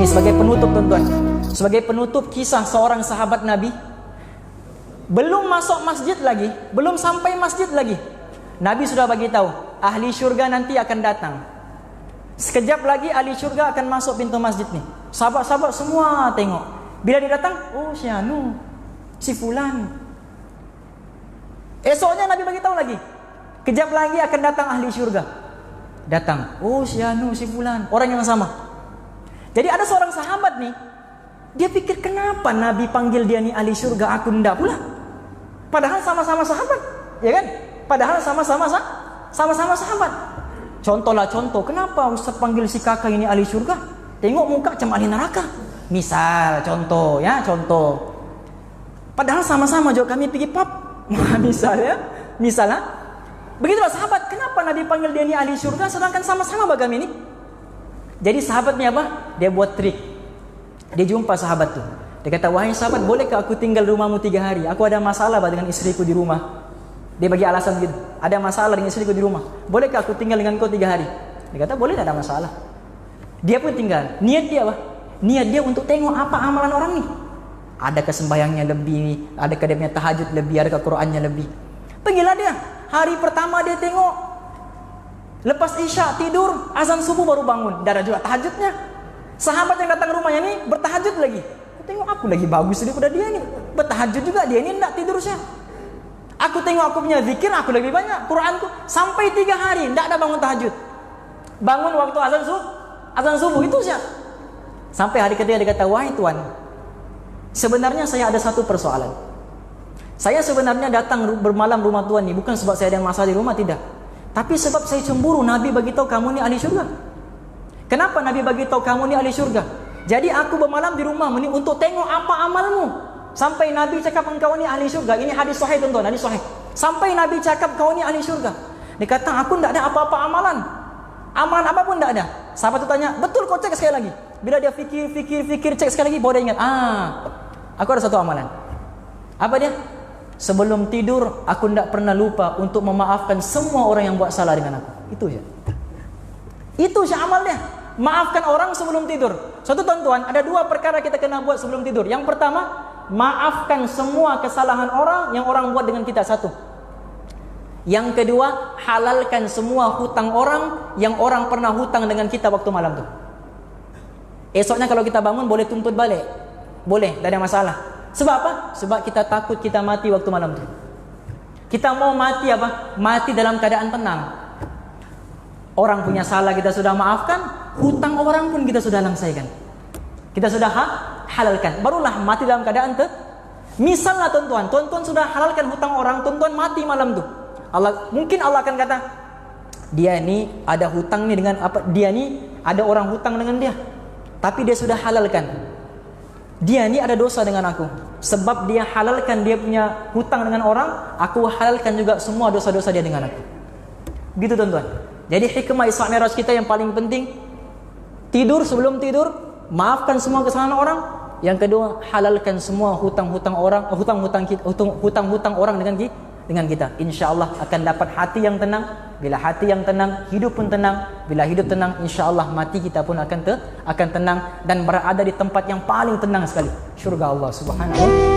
Ini sebagai penutup tuan-tuan. Sebagai penutup kisah seorang sahabat Nabi. Belum masuk masjid lagi, belum sampai masjid lagi, Nabi sudah bagi tahu, ahli syurga nanti akan datang. Sekejap lagi ahli syurga akan masuk pintu masjid nih. Sahabat-sahabat semua tengok. Bila dia datang, oh si anu, si fulan. Esoknya Nabi bagi tahu lagi, kejap lagi akan datang ahli syurga. Datang, oh si anu, si fulan, orang yang sama. Jadi ada seorang sahabat nih, dia pikir kenapa Nabi panggil dia nih ahli syurga, aku ndak pula. Padahal sama-sama sahabat, ya kan? Padahal sama-sama sahabat. Contohlah contoh, kenapa Ustaz panggil si kakak ini ahli syurga? Tengok muka macam ahli neraka. Misal, contoh ya, contoh. Padahal sama-sama juga kami pergi pub. Misalnya. Begitulah sahabat, kenapa Nabi panggil dia ini ahli syurga sedangkan sama-sama bagam ini? Jadi sahabatnya apa? Dia buat trik. Dia jumpa sahabat tuh. Dia kata, wahai sahabat, bolehkah aku tinggal di rumahmu 3 hari? Aku ada masalah dengan istriku di rumah. Dia bagi alasan gitu. Ada masalah dengan istriku di rumah. Bolehkah aku tinggal dengan kau 3 hari? Dia kata, boleh, tak ada masalah. Dia pun tinggal. Niat dia apa? Niat dia untuk tengok apa amalan orang nih. Adakah sembahyangnya lebih? Adakah dia punya tahajud lebih? Adakah Qur'annya lebih? Pergilah dia. Hari pertama dia tengok. Lepas isya tidur, azan subuh baru bangun. Tidak ada juga tahajudnya. Sahabat yang datang rumahnya ini bertahajud lagi. Tengok aku lagi bagus daripada dia ini. Bertahajud juga, dia ini tidak tidur saya. Aku tengok aku punya zikir, aku lebih banyak Quranku. Sampai 3 hari tidak ada bangun tahajud. Bangun waktu azan subuh itu saja. Sampai hari ketiga dia kata, wahai Tuan, sebenarnya saya ada satu persoalan. Saya sebenarnya datang bermalam rumah Tuan ini bukan sebab saya ada masalah di rumah, tidak. Tapi sebab saya cemburu Nabi bagi tahu kamu ni ahli syurga. Kenapa Nabi bagi tahu kamu ni ahli syurga? Jadi aku bermalam di rumahmu ni untuk tengok apa amalmu. Sampai Nabi cakap engkau ni ahli syurga. Ini hadis sahih tuan-tuan, hadis sahih. Sampai Nabi cakap kau ni ahli syurga. Dia kata, aku tidak ada apa-apa amalan. Amalan apa pun tidak ada. Sahabat tu tanya, betul kau cek sekali lagi? Bila dia fikir, cek sekali lagi, baru dia ingat, aku ada satu amalan. Apa dia? Sebelum tidur, aku tidak pernah lupa untuk memaafkan semua orang yang buat salah dengan aku. Itu saja. Itu saja amalnya. Maafkan orang sebelum tidur. Suatu tuan-tuan, ada 2 perkara kita kena buat sebelum tidur. Yang pertama, maafkan semua kesalahan orang yang orang buat dengan kita. 1. Yang kedua, halalkan semua hutang orang yang orang pernah hutang dengan kita waktu malam tu. Esoknya kalau kita bangun boleh tuntut balik. Boleh, tak ada masalah. Sebab apa? Sebab kita takut kita mati waktu malam tu. Kita mau mati apa? Mati dalam keadaan tenang. Orang punya salah kita sudah maafkan, hutang orang pun kita sudah langsaikan. Kita sudah halalkan. Barulah mati dalam keadaan misalnya tuan-tuan sudah halalkan hutang orang, tuan-tuan mati malam tu. Mungkin Allah akan kata, dia ni ada hutang ni dengan apa? Dia ni ada orang hutang dengan dia. Tapi dia sudah halalkan. Dia ni ada dosa dengan aku. Sebab dia halalkan dia punya hutang dengan orang, aku halalkan juga semua dosa-dosa dia dengan aku. Begitu tuan-tuan. Jadi hikmah Isra Mi'raj kita yang paling penting, tidur sebelum tidur, maafkan semua kesalahan orang. Yang kedua, halalkan semua hutang-hutang orang, hutang-hutang orang dengan kita. InsyaAllah akan dapat hati yang tenang. Bila hati yang tenang, hidup pun tenang. Bila hidup tenang, insyaAllah mati kita pun akan tenang dan berada di tempat yang paling tenang sekali, syurga Allah Subhanahu